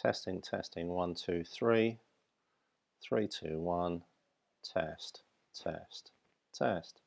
Testing, testing, 1, 2, 3. 3, 2, 1. Test, test, test.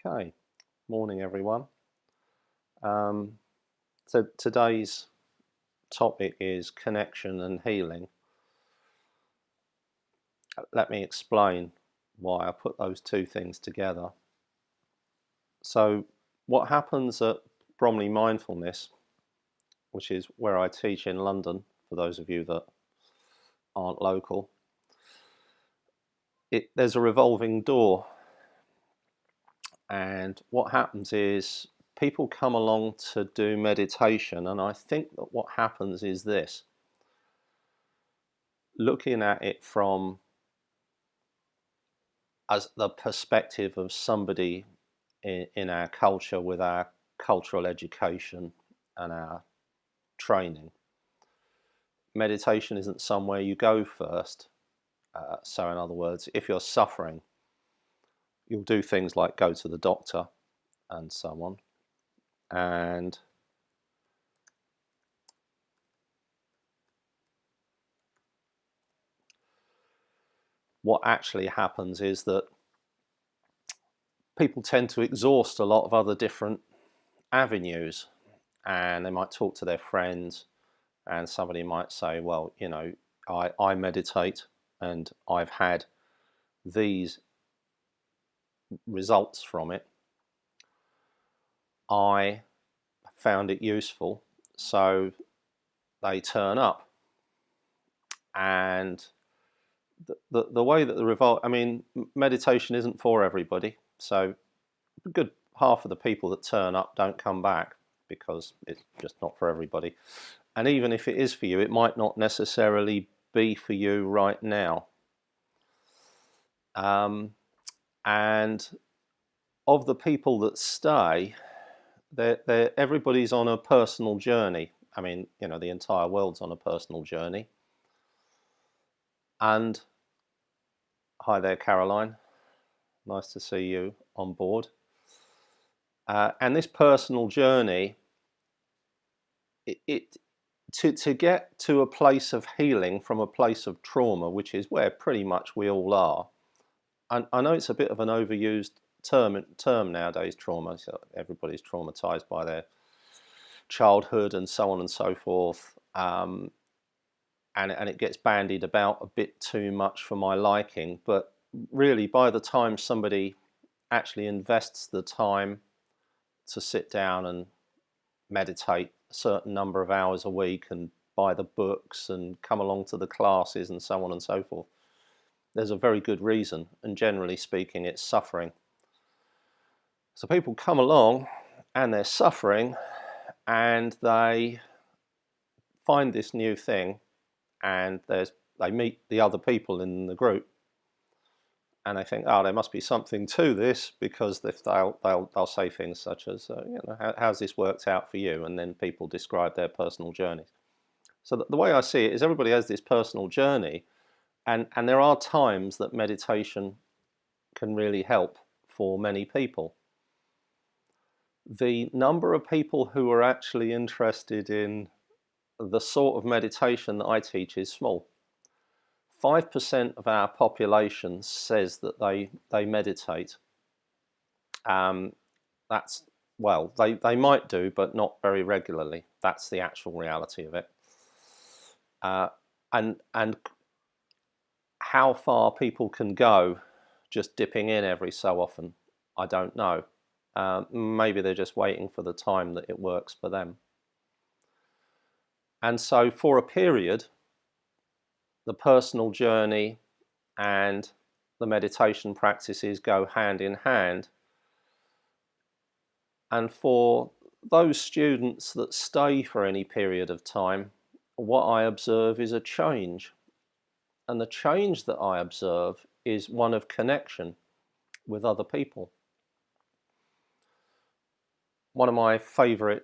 Okay, morning everyone. So today's topic is connection and healing. Let me explain why I put those two things together. So what happens at Bromley Mindfulness, which is where I teach in London, for those of you that aren't local, there's a revolving door, and what happens is people come along to do meditation, and I think that what happens is this: looking at it from as the perspective of somebody in our culture with our cultural education and our training. Meditation isn't somewhere you go first. So in other words, if you're suffering, you'll do things like go to the doctor and so on. And what actually happens is that people tend to exhaust a lot of other different avenues, and they might talk to their friends, and somebody might say, well, you know, I meditate and I've had these results from it. I found it useful, so they turn up. And the way that I mean, meditation isn't for everybody, so a good half of the people that turn up don't come back because it's just not for everybody. And even if it is for you, it might not necessarily be for you right now. And of the people that stay, everybody's on a personal journey. I mean, you know, the entire world's on a personal journey. And hi there, Caroline. Nice to see you on board. And this personal journey, to get to a place of healing from a place of trauma, which is where pretty much we all are. And I know it's a bit of an overused term nowadays, trauma. So everybody's traumatized by their childhood and so on and so forth. And it gets bandied about a bit too much for my liking. But really, by the time somebody actually invests the time to sit down and meditate a certain number of hours a week and buy the books and come along to the classes and so on and so forth, there's a very good reason, and generally speaking, it's suffering. So people come along and they're suffering, and they find this new thing, and they meet the other people in the group, and they think, oh, there must be something to this, because if they'll say things such as, you know, how's this worked out for you? And then people describe their personal journeys. So the way I see it is everybody has this personal journey, and there are times that meditation can really help for many people. The number of people who are actually interested in the sort of meditation that I teach is small. 5% of our population says that they meditate. That's, well, they might do, but not very regularly. That's the actual reality of it. And how far people can go just dipping in every so often, I don't know. Maybe they're just waiting for the time that it works for them. And so for a period, the personal journey and the meditation practices go hand in hand. And for those students that stay for any period of time, what I observe is a change. And the change that I observe is one of connection with other people. One of my favourite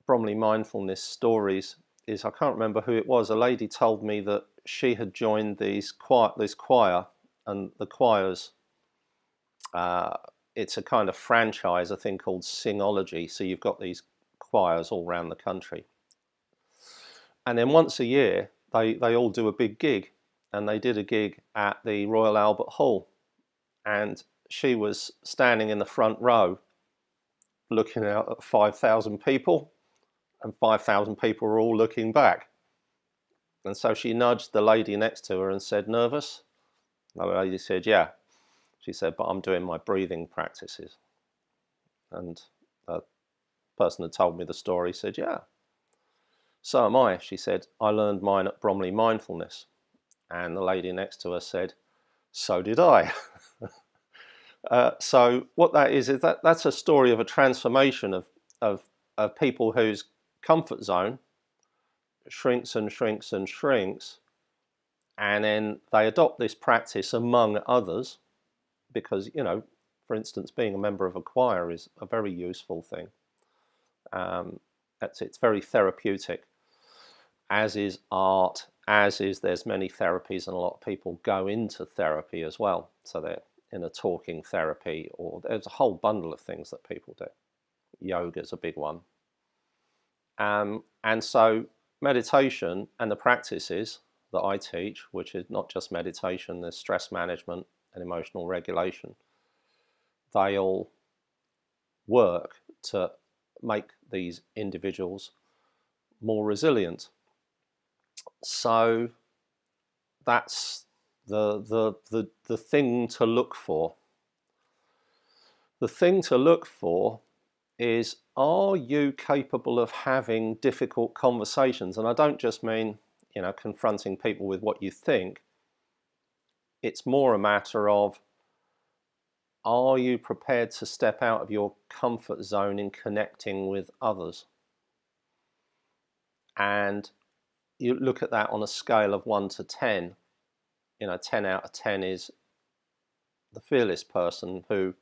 Bromley mindfulness stories is, I can't remember who it was, a lady told me that she had joined this choir, and the choirs, it's a kind of franchise, I think, called Singology. So you've got these choirs all around the country. And then once a year, they all do a big gig. And they did a gig at the Royal Albert Hall. And she was standing in the front row looking out at 5,000 people, and 5,000 people were all looking back. And so she nudged the lady next to her and said, "Nervous?" The lady said, "Yeah." She said, "But I'm doing my breathing practices." And the person that told me the story said, "Yeah, so am I." She said, "I learned mine at Bromley Mindfulness." And the lady next to her said, "So did I." So what that is that's a story of a transformation of people whose comfort zone shrinks and shrinks and shrinks, and then they adopt this practice among others because, for instance, being a member of a choir is a very useful thing. It's very therapeutic, as is art, as is there's many therapies, and a lot of people go into therapy as well. So they're in a talking therapy, or there's a whole bundle of things that people do. Yoga's a big one. And so meditation and the practices that I teach, which is not just meditation, there's stress management and emotional regulation, they all work to make these individuals more resilient. So that's the thing to look for. The thing to look for is, are you capable of having difficult conversations? And I don't just mean, confronting people with what you think. It's more a matter of, are you prepared to step out of your comfort zone in connecting with others? And you look at that on a scale of 1 to 10. 10 out of 10 is the fearless person who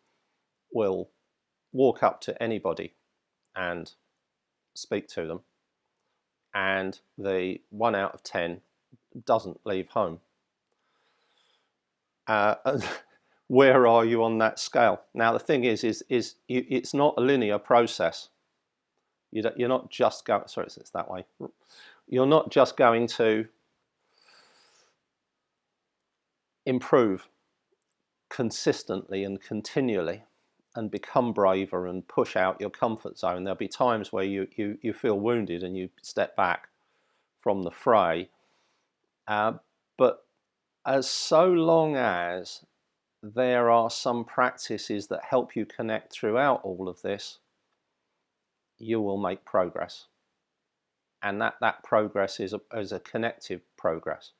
will walk up to anybody and speak to them, and the 1 out of 10 doesn't leave home. Where are you on that scale? Now the thing is it's not a linear process. You're not just going. Sorry, it's that way. You're not just going to improve consistently and continually and become braver and push out your comfort zone. There'll be times where you feel wounded and you step back from the fray. But as so long as there are some practices that help you connect throughout all of this, you will make progress. And that progress is a connective progress.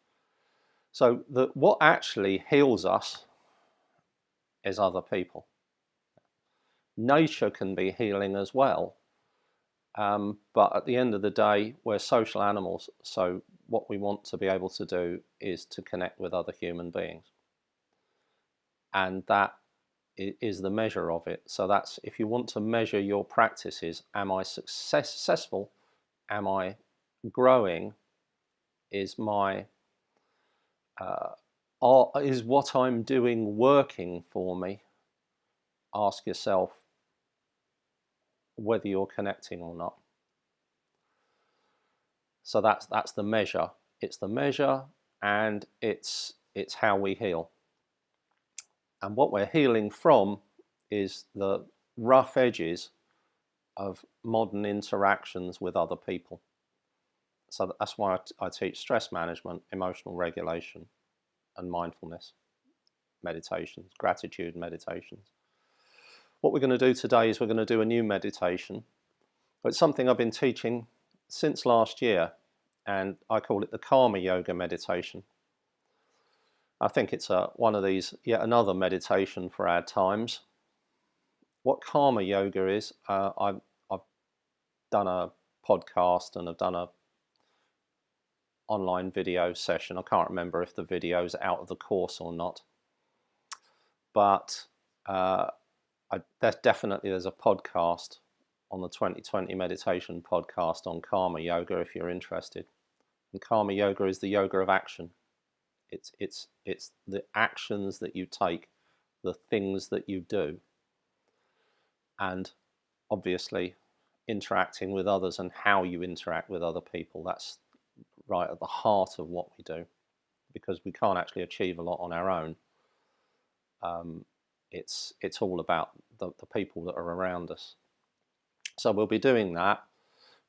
So what actually heals us is other people. Nature can be healing as well, but at the end of the day, we're social animals, so what we want to be able to do is to connect with other human beings. And that is the measure of it. So that's, if you want to measure your practices, am I successful? Am I growing? Is my is what I'm doing working for me? Ask yourself whether you're connecting or not. So that's the measure. It's the measure, and it's how we heal. And what we're healing from is the rough edges of modern interactions with other people. So that's why I teach stress management, emotional regulation, and mindfulness meditations, gratitude meditations. What we're going to do today is we're going to do a new meditation. It's something I've been teaching since last year, and I call it the Karma Yoga meditation. I think it's one of these, yet another meditation for our times. What Karma Yoga is, I've done a podcast and I've done a online video session. I can't remember if the video's out of the course or not, but there's a podcast on the 2020 meditation podcast on Karma Yoga if you're interested. And Karma Yoga is the yoga of action. It's the actions that you take, the things that you do, and obviously interacting with others and how you interact with other people. That's right at the heart of what we do, because we can't actually achieve a lot on our own. it's all about the people that are around us. So we'll be doing that,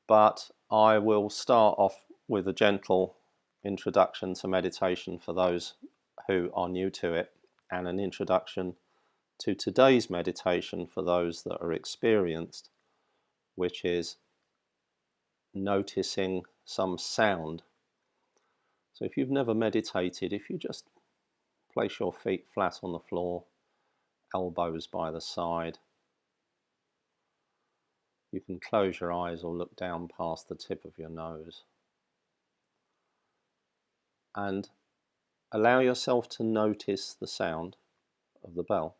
but I will start off with a gentle introduction to meditation for those who are new to it, and an introduction to today's meditation for those that are experienced, which is noticing some sound. So if you've never meditated, if you just place your feet flat on the floor, elbows by the side, you can close your eyes or look down past the tip of your nose and allow yourself to notice the sound of the bell.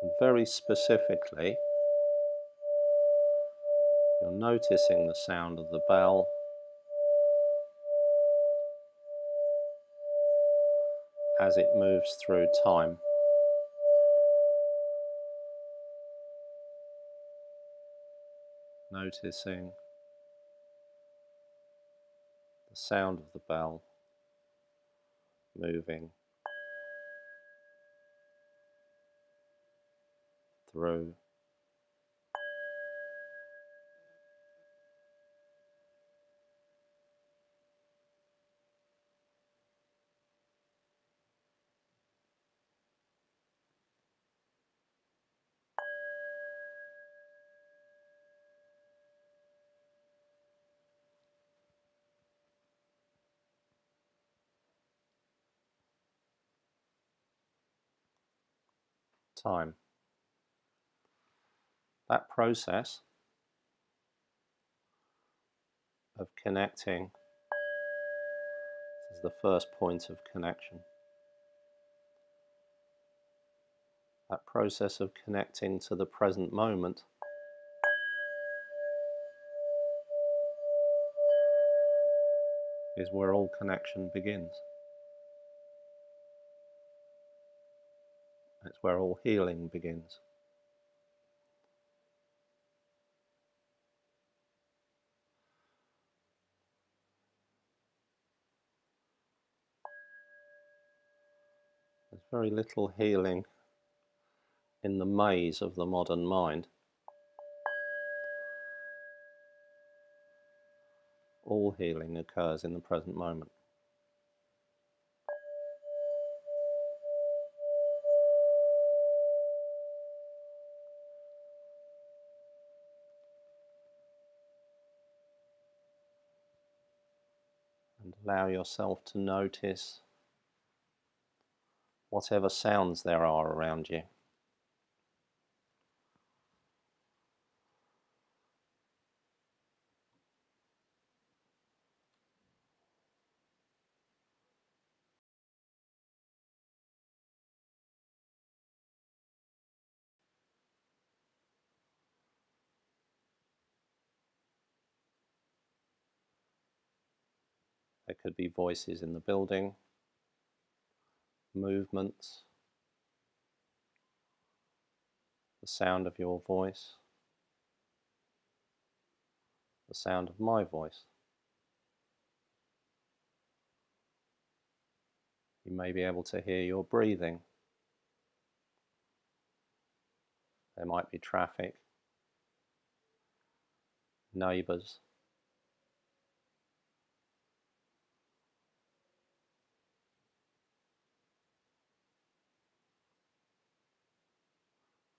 And very specifically, you're noticing the sound of the bell as it moves through time. Noticing the sound of the bell moving through time. That process of connecting is the first point of connection. That process of connecting to the present moment is where all connection begins. It's where all healing begins. There's very little healing in the maze of the modern mind. All healing occurs in the present moment. And allow yourself to notice whatever sounds there are around you. There could be voices in the building, movements, the sound of your voice, the sound of my voice. You may be able to hear your breathing. There might be traffic, neighbours.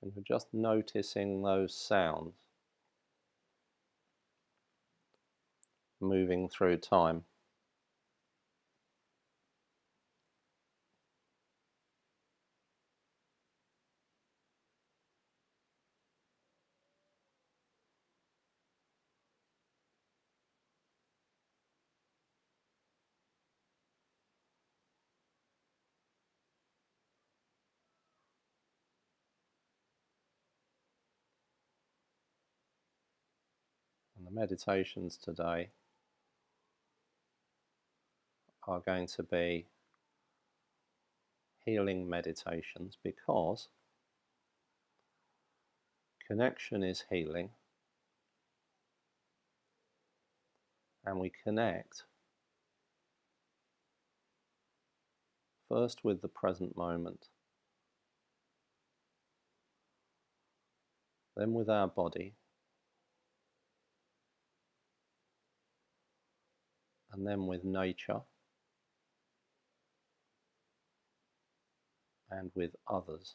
And you're just noticing those sounds moving through time. And the meditations today are going to be healing meditations, because connection is healing and we connect first with the present moment, then with our body, and then with nature and with others.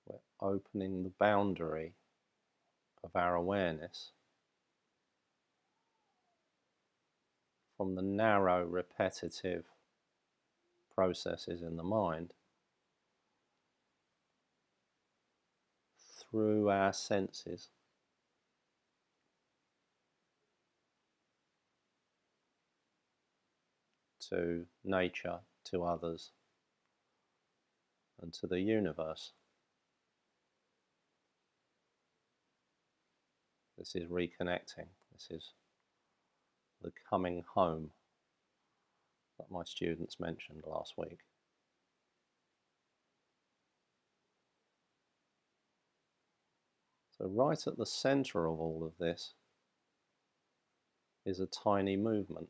We're opening the boundary of our awareness from the narrow, repetitive processes in the mind through our senses to nature, to others, and to the universe. This is reconnecting. This is the coming home that my students mentioned last week. So right at the center of all of this is a tiny movement.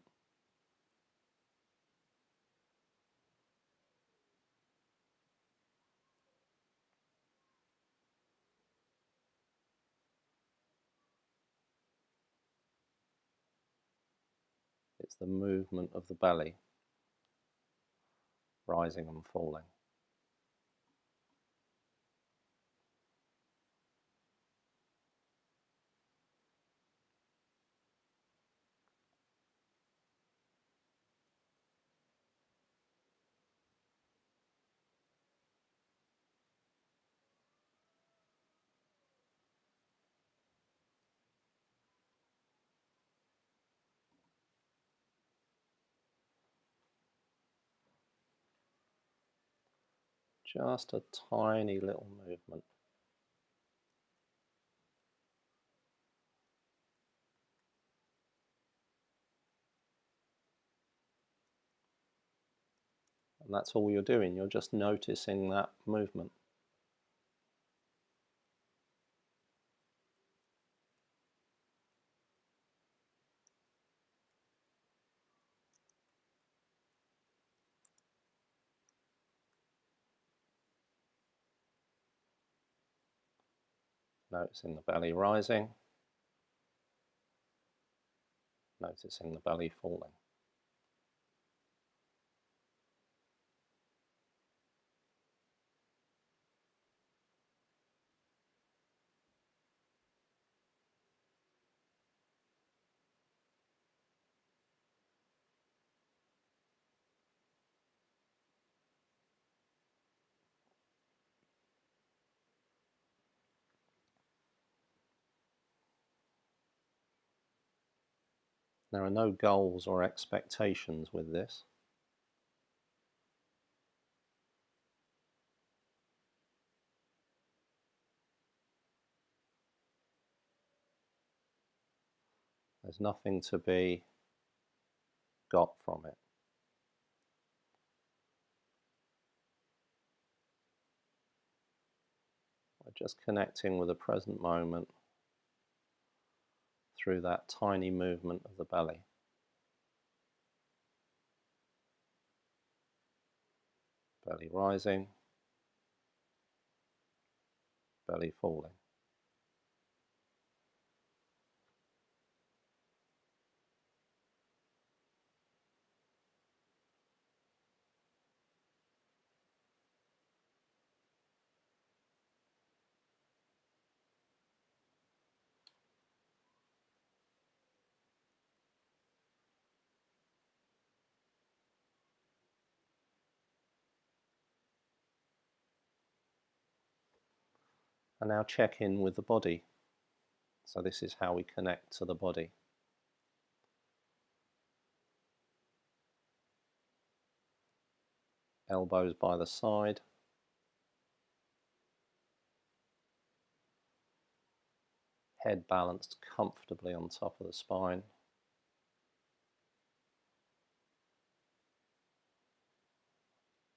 It's the movement of the belly, rising and falling. Just a tiny little movement. And that's all you're doing. You're just noticing that movement. Noticing the belly rising, noticing the belly falling. There are no goals or expectations with this. There's nothing to be got from it. We're just connecting with the present moment through that tiny movement of the belly. Belly rising, belly falling. And now check in with the body. So this is how we connect to the body. Elbows by the side. Head balanced comfortably on top of the spine.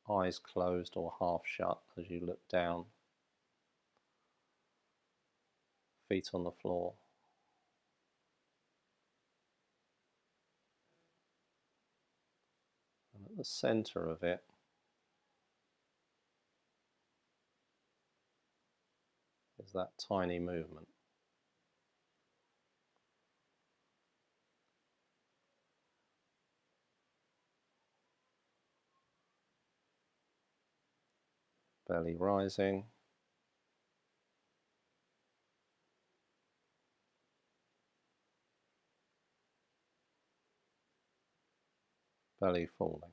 eyes closed or half shut as you look down, feet on the floor. And at the center of it is that tiny movement. Belly rising, belly falling.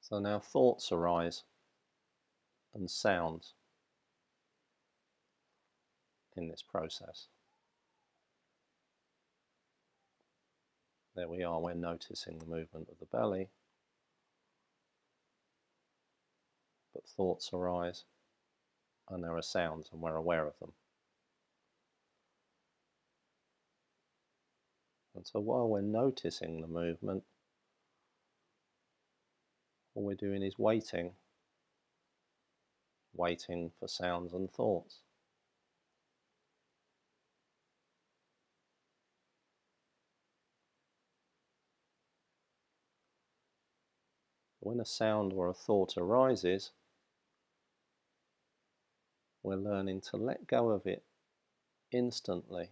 So now thoughts arise and sounds in this process. There we are, we're noticing the movement of the belly, but thoughts arise and there are sounds and we're aware of them. And so while we're noticing the movement, all we're doing is waiting for sounds and thoughts. When a sound or a thought arises, we're learning to let go of it instantly,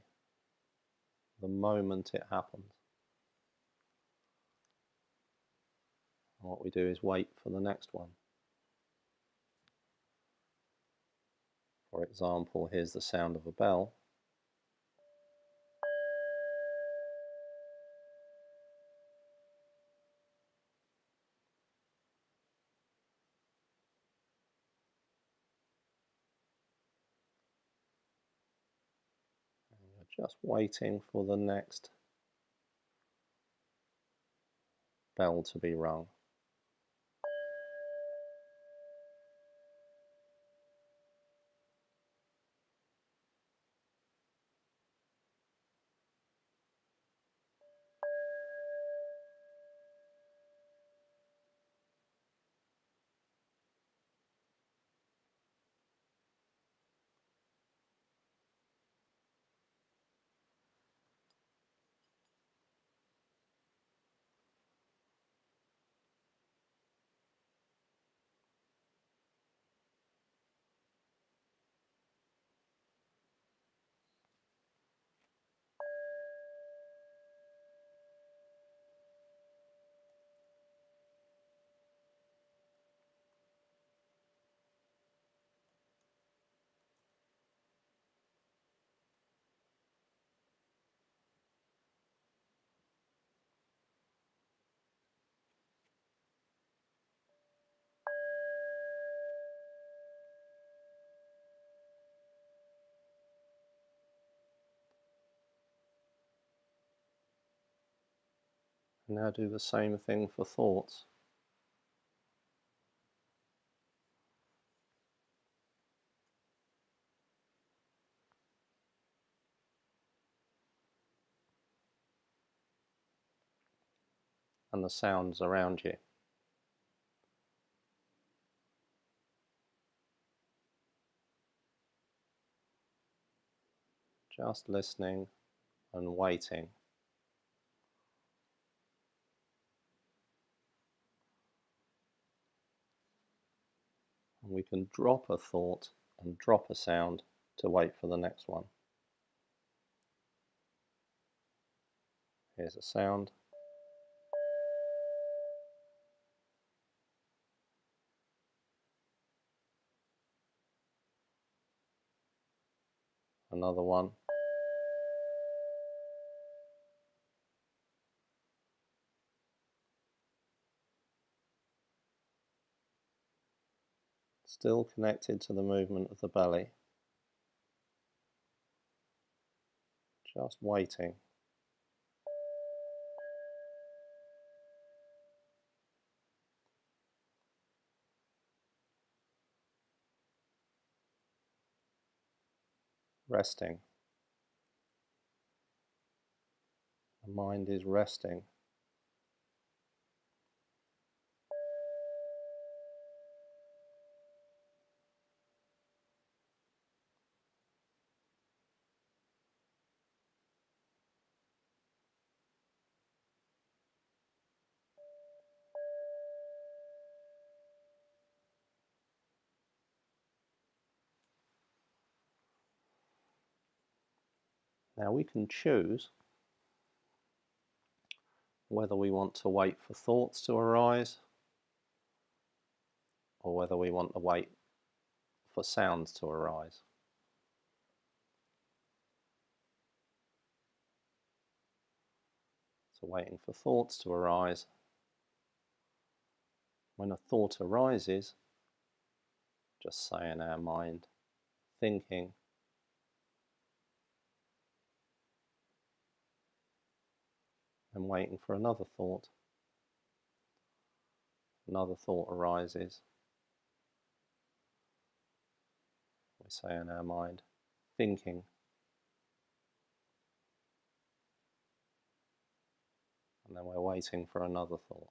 the moment it happens. And what we do is wait for the next one. For example, here's the sound of a bell. And you're just waiting for the next bell to be rung. Now do the same thing for thoughts. And the sounds around you. Just listening and waiting. And we can drop a thought and drop a sound to wait for the next one. Here's a sound. Another one. Still connected to the movement of the belly. Just waiting. Resting. The mind is resting. Now we can choose whether we want to wait for thoughts to arise or whether we want to wait for sounds to arise. So waiting for thoughts to arise. When a thought arises, just say in our mind, thinking, and waiting for another thought. Another thought arises. We say in our mind, thinking. And then we're waiting for another thought.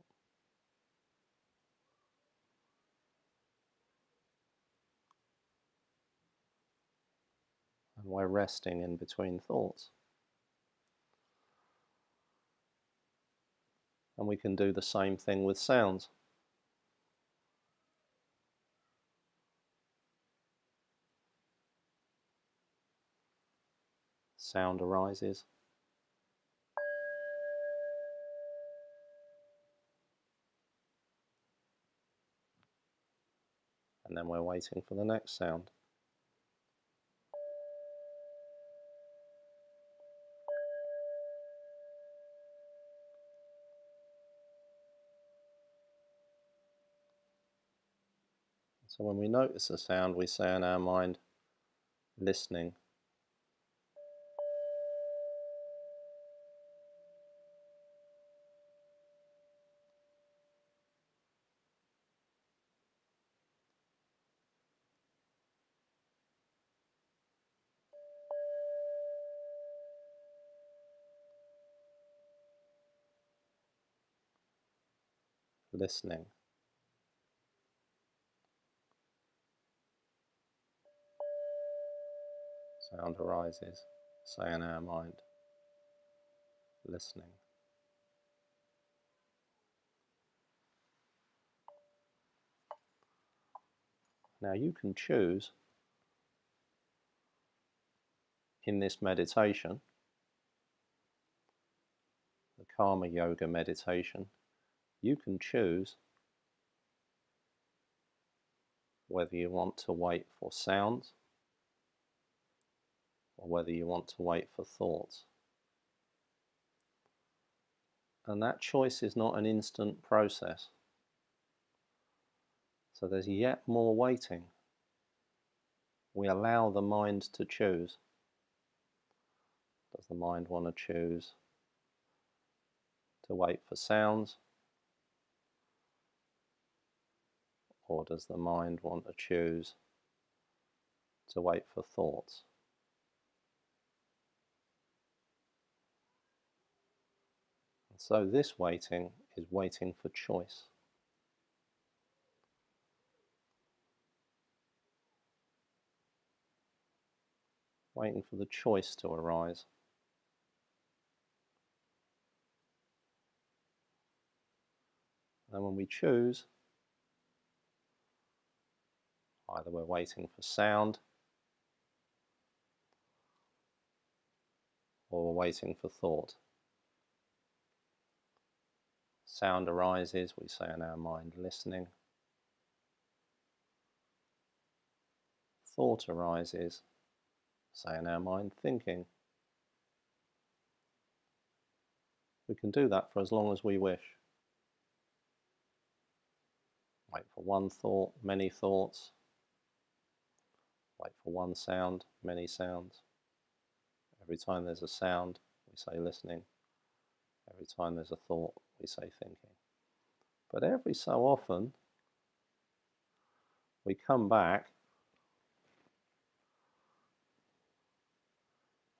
And we're resting in between thoughts. And we can do the same thing with sounds. Sound arises. And then we're waiting for the next sound. So when we notice a sound, we say in our mind, listening. Listening. Sound arises. Say in our mind, listening. Now you can choose in this meditation, the Karma Yoga meditation, you can choose whether you want to wait for sounds or whether you want to wait for thoughts. And that choice is not an instant process. So there's yet more waiting. We allow the mind to choose. Does the mind want to choose to wait for sounds? Or does the mind want to choose to wait for thoughts? And so this waiting is waiting for choice. Waiting for the choice to arise. And when we choose, either we're waiting for sound or we're waiting for thought. Sound arises, we say in our mind, listening. Thought arises, say in our mind, thinking. We can do that for as long as we wish. Wait for one thought, many thoughts, Wait for one sound, many sounds. Every time there's a sound, we say listening. Every time there's a thought, we say thinking. But every so often, we come back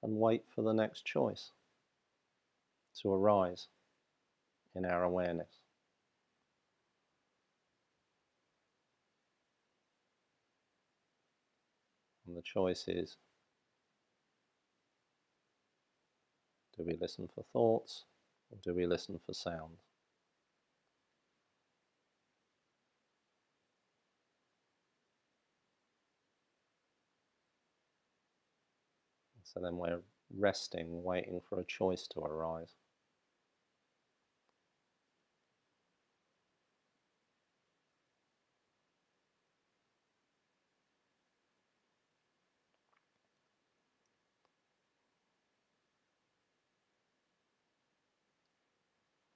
and wait for the next choice to arise in our awareness. And the choice is, do we listen for thoughts or do we listen for sounds? So then we're resting, waiting for a choice to arise.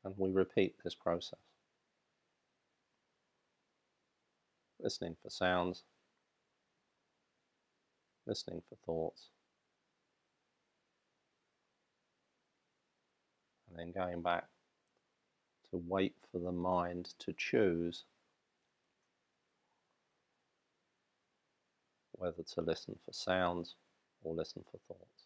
And we repeat this process, listening for sounds, listening for thoughts, and then going back to wait for the mind to choose whether to listen for sounds or listen for thoughts.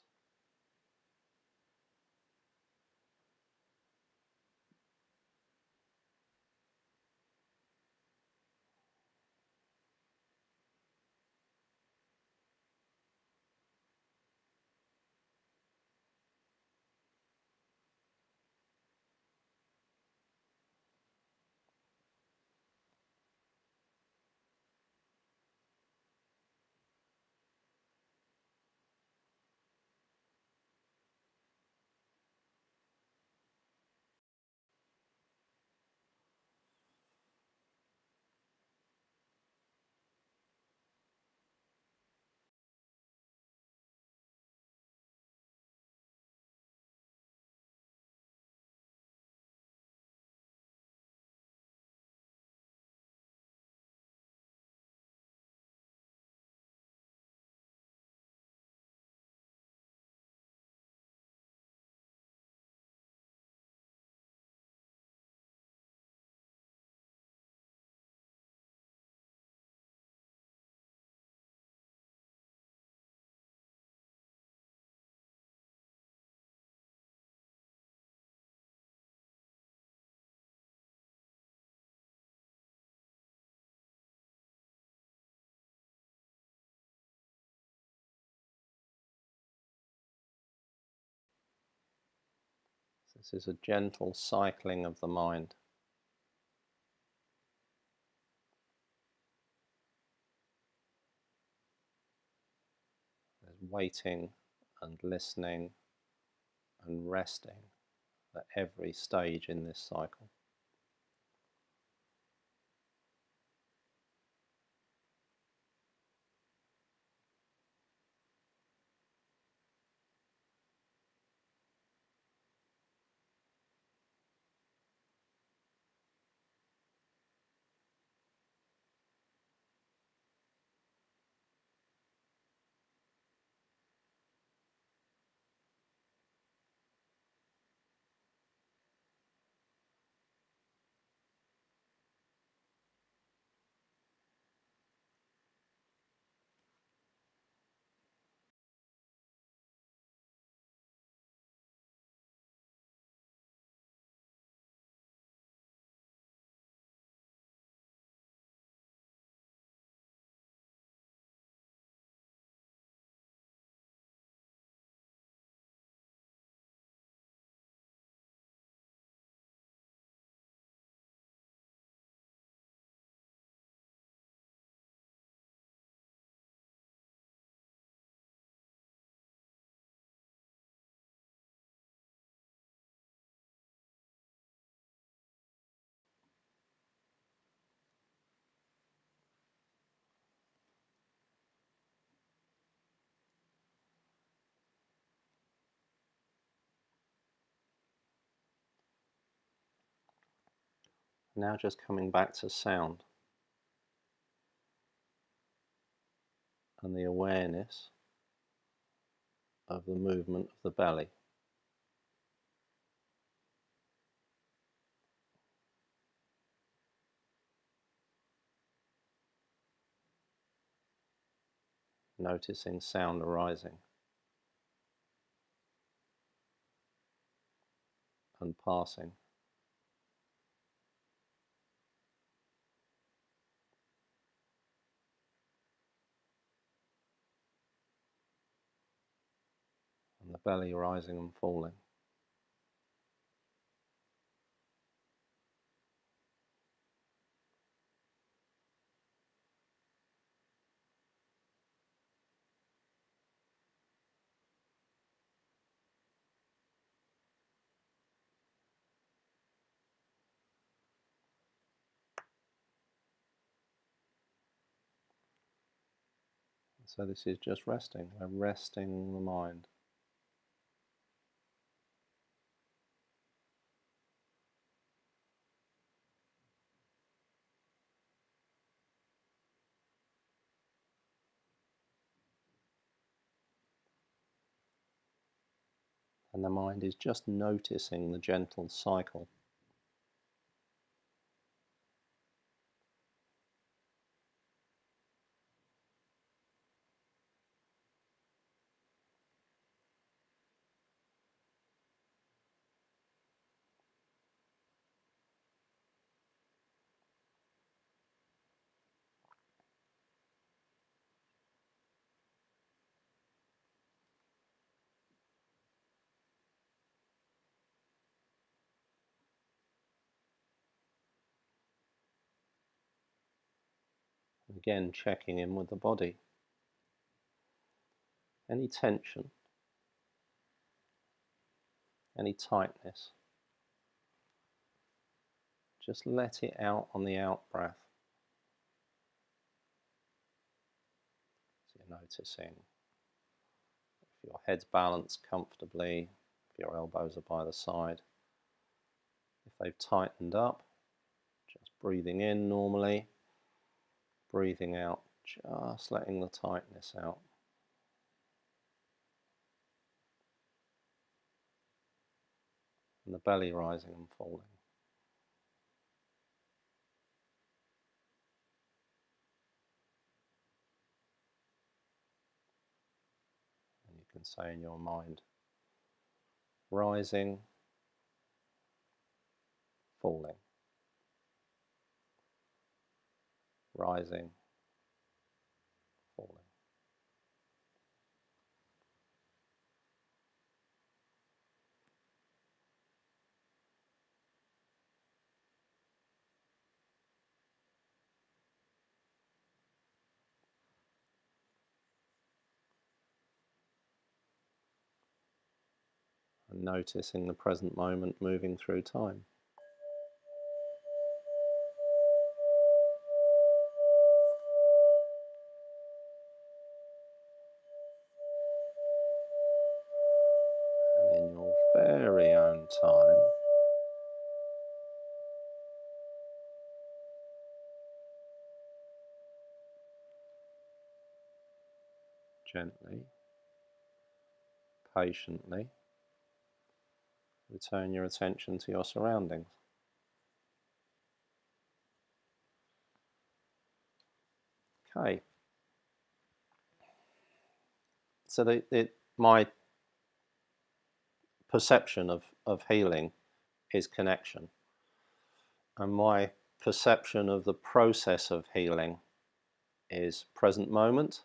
This is a gentle cycling of the mind. There's waiting and listening and resting at every stage in this cycle. Now just coming back to sound and the awareness of the movement of the belly. Noticing sound arising and passing. And the belly rising and falling. So this is just resting. We're resting the mind. And the mind is just noticing the gentle cycle. Again, checking in with the body. Any tension, any tightness, just let it out on the out breath. So you're noticing if your head's balanced comfortably, if your elbows are by the side. If they've tightened up, just breathing in normally, breathing out, just letting the tightness out. And the belly rising and falling. And you can say in your mind, rising, falling, rising, falling. And noticing the present moment moving through time. And in your very own time, gently, patiently, return your attention to your surroundings. Okay. So my perception of healing is connection. And my perception of the process of healing is present moment,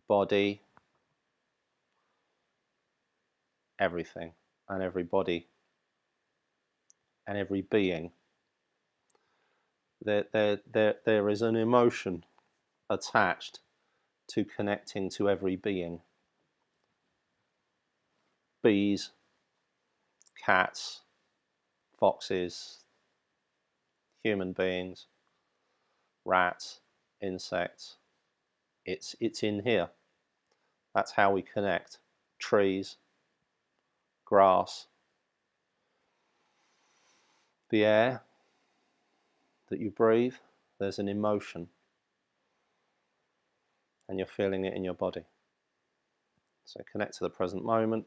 body, everything, and everybody, and every being. There is an emotion attached to connecting to every being. Bees, cats, foxes, human beings, rats, insects. It's in here. That's how we connect. Trees, grass, the air that you breathe, there's an emotion. and you're feeling it in your body. So connect to the present moment,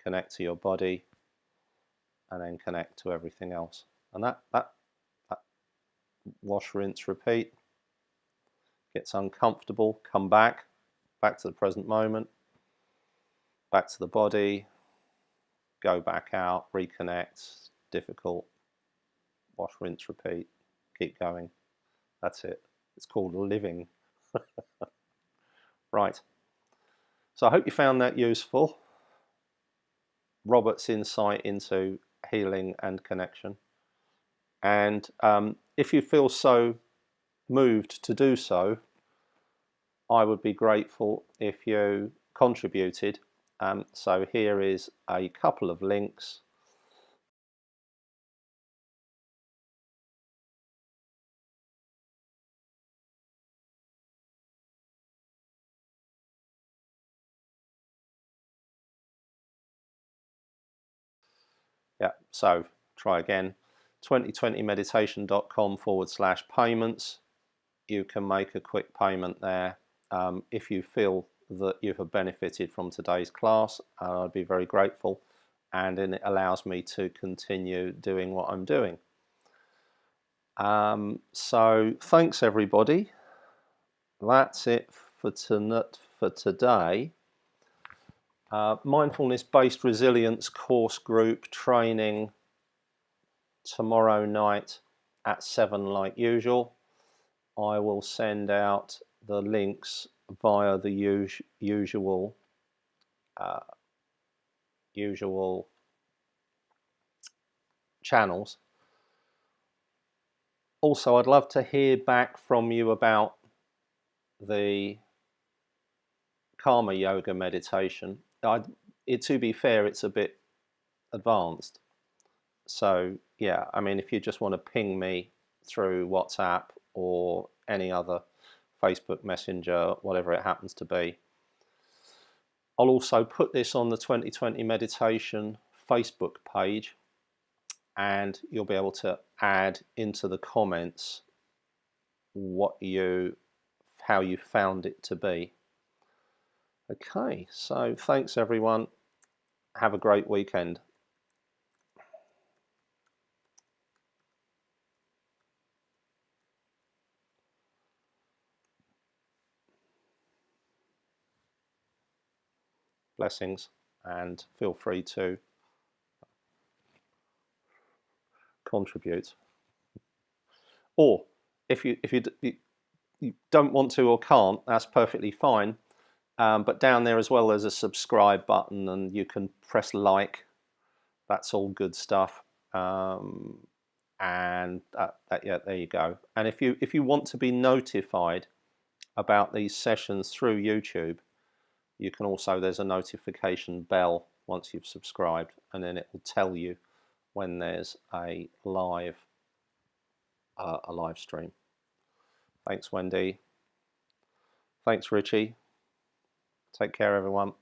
connect to your body, and then connect to everything else. And that wash, rinse, repeat. Gets uncomfortable, come back to the present moment, back to the body, go back out, reconnect, difficult, wash, rinse, repeat, keep going. That's it. It's called living. Right. So I hope you found that useful. Robert's insight into healing and connection. And if you feel so moved to do so, I would be grateful if you contributed. So here is a couple of links. Yeah, so try again. 2020meditation.com/payments. You can make a quick payment there if you feel that you have benefited from today's class. I'd be very grateful, and then it allows me to continue doing what I'm doing. So thanks everybody. That's it for today. Mindfulness-based resilience course group training tomorrow night at 7 like usual. I will send out the links via the usual channels. Also, I'd love to hear back from you about the karma yoga meditation. To be fair, it's a bit advanced. So yeah, I mean, if you just want to ping me through WhatsApp or any other Facebook Messenger, whatever it happens to be. I'll also put this on the 2020 meditation Facebook page, and you'll be able to add into the comments how you found it to be. Okay, so thanks everyone. Have a great weekend. Blessings, and feel free to contribute. Or if you don't want to or can't, that's perfectly fine. But down there as well, there's a subscribe button, and you can press like. That's all good stuff. And yeah, there you go. And if you want to be notified about these sessions through YouTube, you can also, there's a notification bell once you've subscribed, and then it will tell you when there's a live stream. Thanks, Wendy. Thanks, Richie. Take care, everyone.